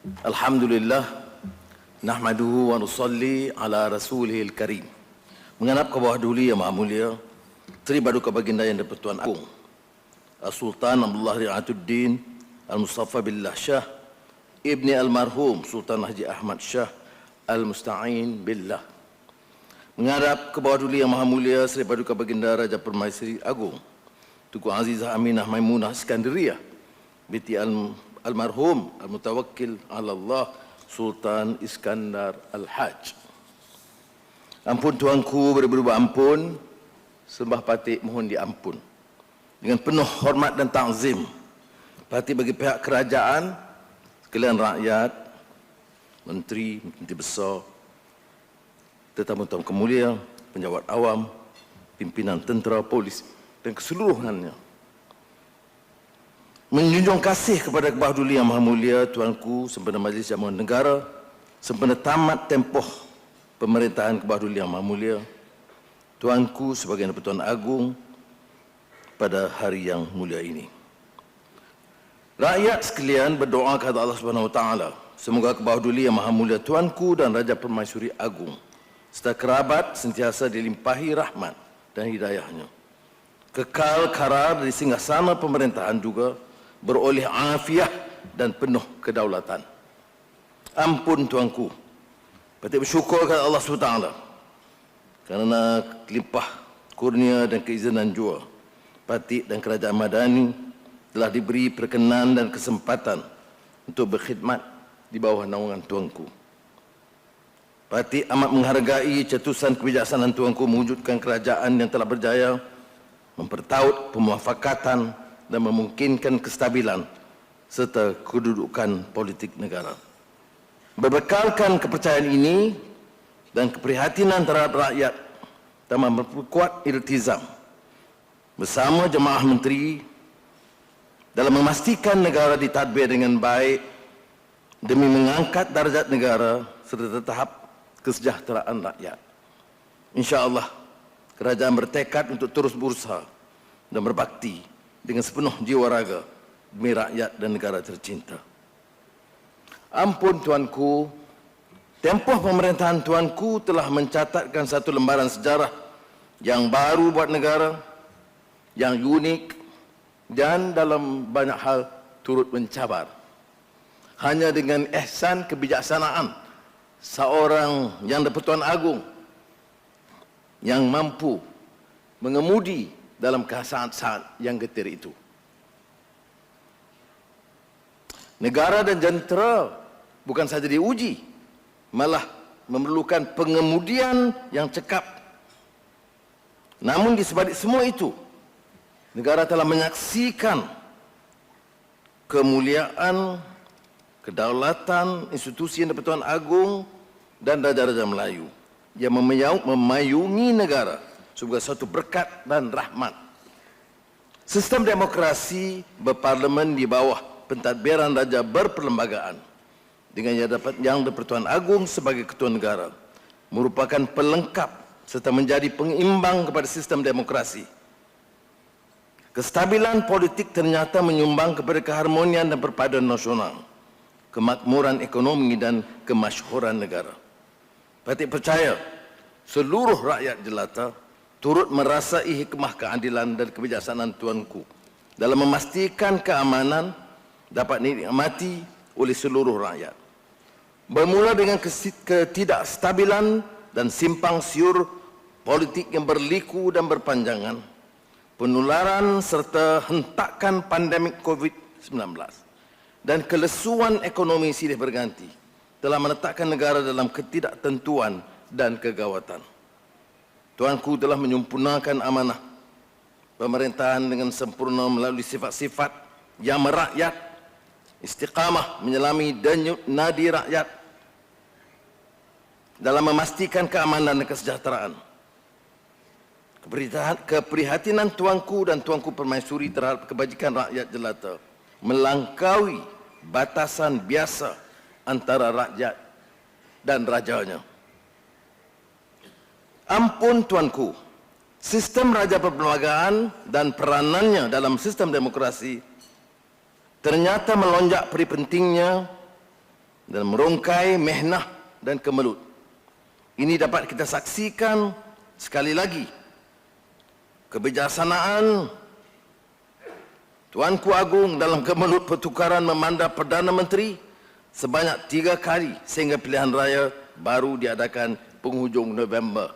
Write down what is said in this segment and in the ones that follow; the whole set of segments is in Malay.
Alhamdulillah, nahmaduhu wa nusalli ala rasulihil karim. Menganap ke bawah duli yang maha mulia, Sri Paduka Baginda Yang di-Pertuan Agung, Sultan Abdullah Ri'atuddin Al-Mustafa Billah Shah, Ibni Almarhum Sultan Haji Ahmad Shah Al-Musta'in Billah. Menghadap ke bawah duli yang maha mulia, Sri Paduka Baginda Raja Permaisuri Agung, Tuku Azizah Aminah Maimunah Skandariah, binti Almarhum Al-Mutawakkil ala Allah Sultan Iskandar Al-Haj. Ampun tuanku, beri-berubah ampun, sembah patik mohon diampun. Dengan penuh hormat dan ta'zim, patik bagi pihak kerajaan, sekalian rakyat, menteri, menteri besar, tetamu-tamu kemulia, penjawat awam, pimpinan tentera, polis dan keseluruhannya. Menjunjung kasih kepada kebawah duli yang maha mulia, tuanku sempena Majlis Jamuan Negara, sempena tamat tempoh pemerintahan kebawah duli yang maha mulia, tuanku sebagai Pertuan Agung pada hari yang mulia ini. Rakyat sekalian berdoa kepada Allah Subhanahu Wa Taala, semoga kebawah duli yang maha mulia tuanku dan Raja Permaisuri Agung serta kerabat sentiasa dilimpahi rahmat dan hidayahnya. Kekal karar di singgasana pemerintahan juga beroleh afiah dan penuh kedaulatan. Ampun tuanku, patik bersyukur kepada Allah SWT kerana limpah kurnia dan keizinan jua, patik dan kerajaan Madani telah diberi perkenan dan kesempatan untuk berkhidmat di bawah naungan tuanku. Patik amat menghargai cetusan kebijaksanaan tuanku mewujudkan kerajaan yang telah berjaya mempertaut pemuafakatan dan memungkinkan kestabilan serta kedudukan politik negara. Berbekalkan kepercayaan ini dan keprihatinan terhadap rakyat dan memperkuat iltizam bersama jemaah menteri dalam memastikan negara ditadbir dengan baik demi mengangkat darjat negara serta tahap kesejahteraan rakyat. InsyaAllah, kerajaan bertekad untuk terus berusaha dan berbakti dengan sepenuh jiwa raga demi rakyat dan negara tercinta. Ampun tuanku, tempoh pemerintahan tuanku telah mencatatkan satu lembaran sejarah yang baru buat negara, yang unik dan dalam banyak hal turut mencabar. Hanya dengan ihsan kebijaksanaan seorang Yang di-Pertuan Agung yang mampu mengemudi dalam saat-saat yang getir itu. Negara dan jentera bukan saja diuji, malah memerlukan pengemudian yang cekap. Namun di sebalik semua itu, negara telah menyaksikan kemuliaan, kedaulatan institusi Yang di-Pertuan Agung dan Raja-Raja Melayu yang memayungi negara sebagai suatu berkat dan rahmat. Sistem demokrasi berparlimen di bawah pentadbiran raja berperlembagaan dengan Yang di-Pertuan Agung sebagai ketua negara merupakan pelengkap serta menjadi pengimbang kepada sistem demokrasi. Kestabilan politik ternyata menyumbang kepada keharmonian dan perpaduan nasional, kemakmuran ekonomi dan kemasyhuran negara. Patik percaya seluruh rakyat jelata turut merasai hikmah keadilan dan kebijaksanaan tuanku dalam memastikan keamanan dapat dinikmati oleh seluruh rakyat. Bermula dengan ketidakstabilan dan simpang siur politik yang berliku dan berpanjangan, penularan serta hentakan pandemik COVID-19 dan kelesuan ekonomi silih berganti telah meletakkan negara dalam ketidaktentuan dan kegawatan. Tuanku telah menyempurnakan amanah pemerintahan dengan sempurna melalui sifat-sifat yang merakyat, istiqamah menyelami denyut nadi rakyat dalam memastikan keamanan dan kesejahteraan. Keprihatinan tuanku dan tuanku permaisuri terhadap kebajikan rakyat jelata melangkaui batasan biasa antara rakyat dan rajanya. Ampun tuanku, sistem raja perlembagaan dan peranannya dalam sistem demokrasi ternyata melonjak peri pentingnya dan merongkai mehnah dan kemelut. Ini dapat kita saksikan sekali lagi kebijaksanaan Tuanku Agung dalam kemelut pertukaran memandang Perdana Menteri sebanyak 3 kali sehingga pilihan raya baru diadakan penghujung November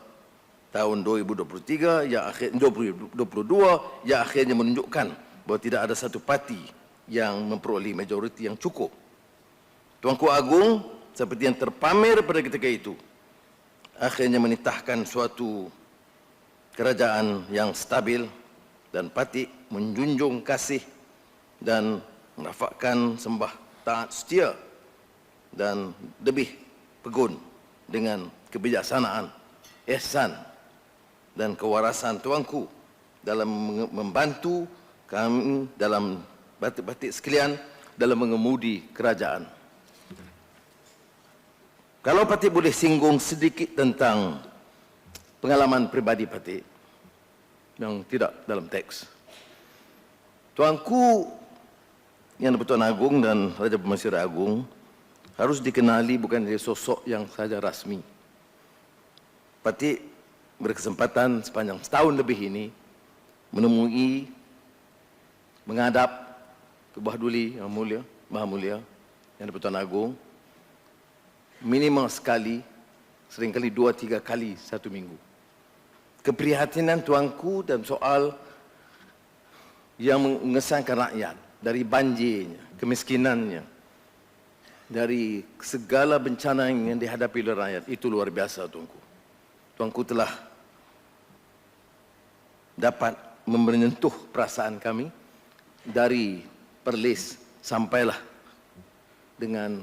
tahun 2023 yang 2022 yang akhirnya menunjukkan bahawa tidak ada satu parti yang memperoleh majoriti yang cukup. Tuanku Agung seperti yang terpamer pada ketika itu akhirnya menitahkan suatu kerajaan yang stabil dan patih, menjunjung kasih dan menafakkan sembah taat setia dan lebih pegun dengan kebijaksanaan, ihsan dan kewarasan tuanku dalam membantu kami dalam batik-batik sekalian dalam mengemudi kerajaan. Kalau Patik boleh singgung sedikit tentang pengalaman pribadi Patik yang tidak dalam teks. Tuanku Yang di-Pertuan Agong dan Raja Pemasyurah Agong harus dikenali bukan dari sosok yang sahaja rasmi. Patik berkesempatan sepanjang setahun lebih ini menemui, menghadap ke Bah Duli Yang Mulia, Maha Mulia Yang di-Pertuan Agong minimal sekali, seringkali 2-3 kali satu minggu. Keprihatinan tuanku dan soal yang mengesankan rakyat dari banjirnya, kemiskinannya, dari segala bencana yang dihadapi oleh rakyat, itu luar biasa tuanku. Tuanku telah dapat menyentuh perasaan kami dari Perlis sampailah dengan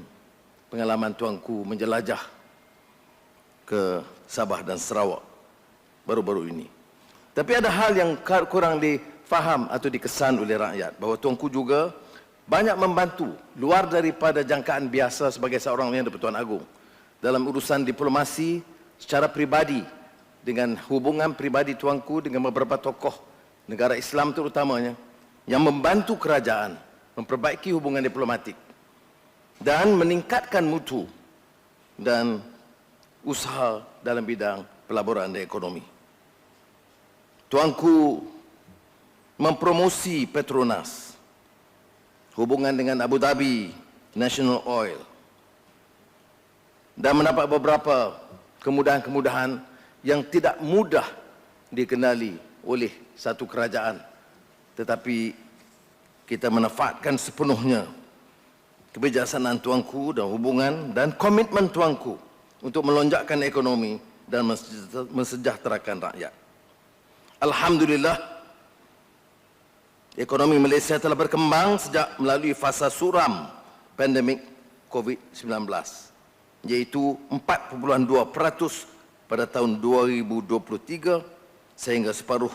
pengalaman tuanku menjelajah ke Sabah dan Sarawak baru-baru ini. Tapi ada hal yang kurang difaham atau dikesan oleh rakyat, bahawa tuanku juga banyak membantu luar daripada jangkaan biasa sebagai seorang Yang di-Pertuan Agong dalam urusan diplomasi secara pribadi, dengan hubungan pribadi tuanku dengan beberapa tokoh negara Islam terutamanya yang membantu kerajaan memperbaiki hubungan diplomatik dan meningkatkan mutu dan usaha dalam bidang pelaburan dan ekonomi. Tuanku mempromosi Petronas, hubungan dengan Abu Dhabi National Oil, dan mendapat beberapa kemudahan-kemudahan yang tidak mudah dikenali oleh satu kerajaan. Tetapi kita memanfaatkan sepenuhnya kebijaksanaan tuanku dan hubungan dan komitmen tuanku untuk melonjakkan ekonomi dan mensejahterakan rakyat. Alhamdulillah, ekonomi Malaysia telah berkembang sejak melalui fasa suram pandemik COVID-19, iaitu 4.2% pada tahun 2023 sehingga separuh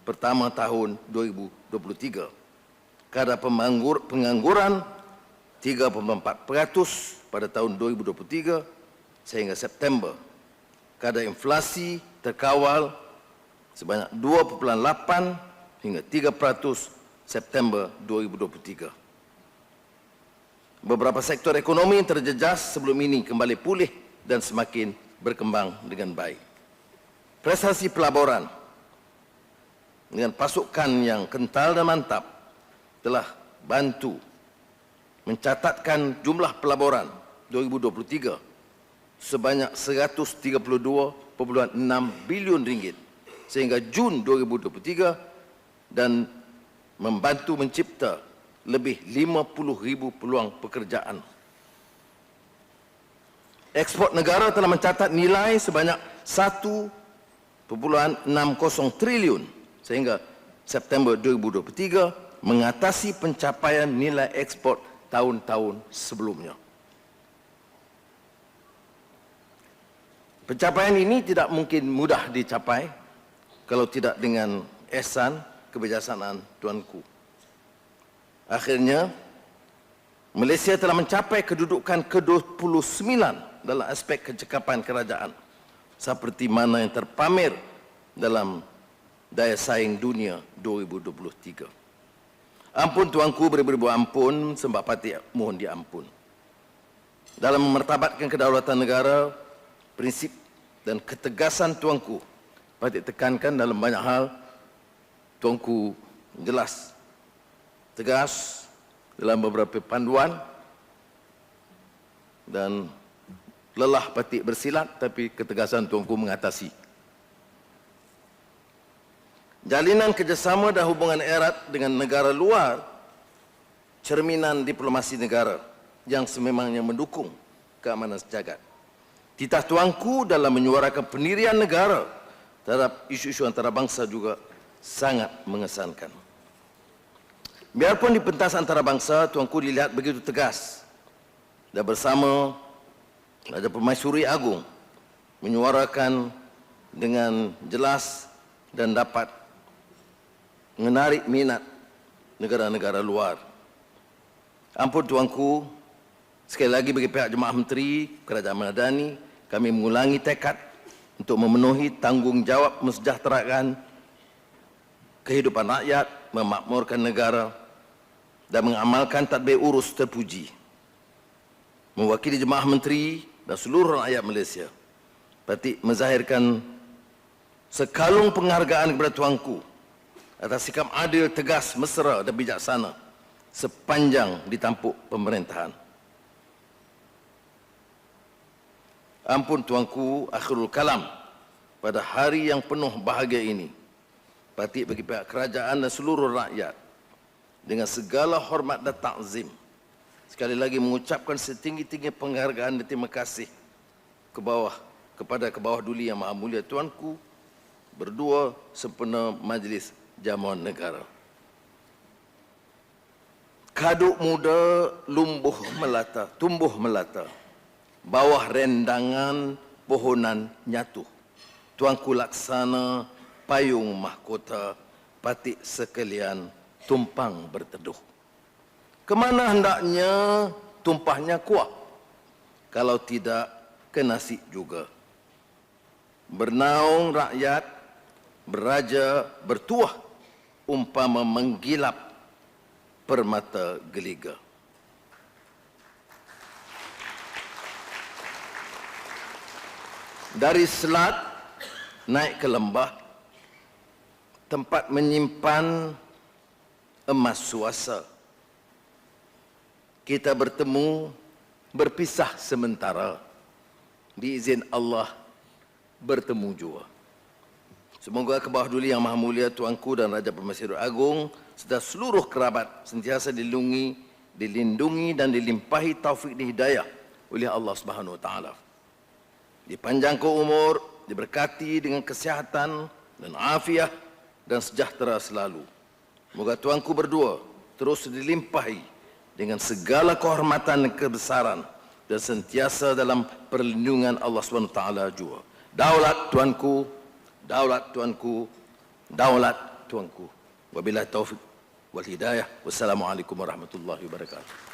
pertama tahun 2023. Kadar pengangguran 3.4% pada tahun 2023 sehingga September. Kadar inflasi terkawal sebanyak 2.8 hingga 3% September 2023. Beberapa sektor ekonomi yang terjejas sebelum ini kembali pulih dan semakin berkembang dengan baik. Prestasi pelaburan dengan pasukan yang kental dan mantap telah bantu mencatatkan jumlah pelaburan 2023 sebanyak 132.6 bilion ringgit sehingga Jun 2023 dan membantu mencipta lebih 50,000 peluang pekerjaan. Ekspor negara telah mencatat nilai sebanyak 1.60 triliun sehingga September 2023 mengatasi pencapaian nilai ekspor tahun-tahun sebelumnya. Pencapaian ini tidak mungkin mudah dicapai kalau tidak dengan ihsan kebijaksanaan tuanku. Akhirnya, Malaysia telah mencapai kedudukan ke-29 dalam aspek kecekapan kerajaan, seperti mana yang terpamer dalam Daya Saing Dunia 2023. Ampun tuanku, beribu-ribu ampun, sembah Patik mohon diampun. dalam memartabatkan kedaulatan negara, prinsip dan ketegasan tuanku patut tekankan dalam banyak hal. Tuanku jelas, tegas dalam beberapa panduan dan lelah patik bersilat, tapi ketegasan tuanku mengatasi. Jalinan kerjasama dan hubungan erat dengan negara luar cerminan diplomasi negara yang sememangnya mendukung keamanan sejagat. Titah tuanku dalam menyuarakan pendirian negara terhadap isu-isu antarabangsa juga sangat mengesankan. Biarpun di pentas antarabangsa, tuanku dilihat begitu tegas dan bersama Raja Permaisuri Agung menyuarakan dengan jelas dan dapat menarik minat negara-negara luar. Ampun tuanku, sekali lagi bagi pihak Jemaah Menteri Kerajaan Madani, kami mengulangi tekad untuk memenuhi tanggungjawab mensejahterakan kehidupan rakyat, memakmurkan negara dan mengamalkan tadbir urus terpuji. Mewakili Jemaah Menteri dan seluruh rakyat Malaysia, patut menzahirkan sekalung penghargaan kepada tuanku atas sikap adil, tegas, mesra dan bijaksana sepanjang ditampuk pemerintahan. Ampun tuanku, akhirul kalam pada hari yang penuh bahagia ini, patut bagi pihak kerajaan dan seluruh rakyat dengan segala hormat dan takzim sekali lagi mengucapkan setinggi-tinggi penghargaan dan terima kasih kepada Kebawah Duli Yang Maha Mulia tuanku berdua sempena Majlis Jamuan Negara. Kaduk muda tumbuh melata, bawah rendangan pohonan nyatu. Tuanku laksana payung mahkota, patik sekalian tumpang berteduh. Kemana hendaknya tumpahnya kuah, kalau tidak ke nasi juga. Bernaung rakyat, beraja bertuah, umpama menggilap permata geliga. Dari selat naik ke lembah, tempat menyimpan emas suasa, kita bertemu, berpisah sementara, diizin Allah bertemu jua. Semoga Kebawah Duli Yang Maha Mulia tuanku dan Raja Permaisuri Agung serta seluruh kerabat sentiasa dilindungi dan dilimpahi taufik dan hidayah oleh Allah Subhanahu Wa Taala. Dipanjangkan umur, diberkati dengan kesihatan dan afiah dan sejahtera selalu. Moga tuanku berdua terus dilimpahi dengan segala kehormatan dan kebesaran dan sentiasa dalam perlindungan Allah SWT jua. Daulat tuanku, daulat tuanku, daulat tuanku. Wabillahi taufiq wal hidayah. Wassalamualaikum warahmatullahi wabarakatuh.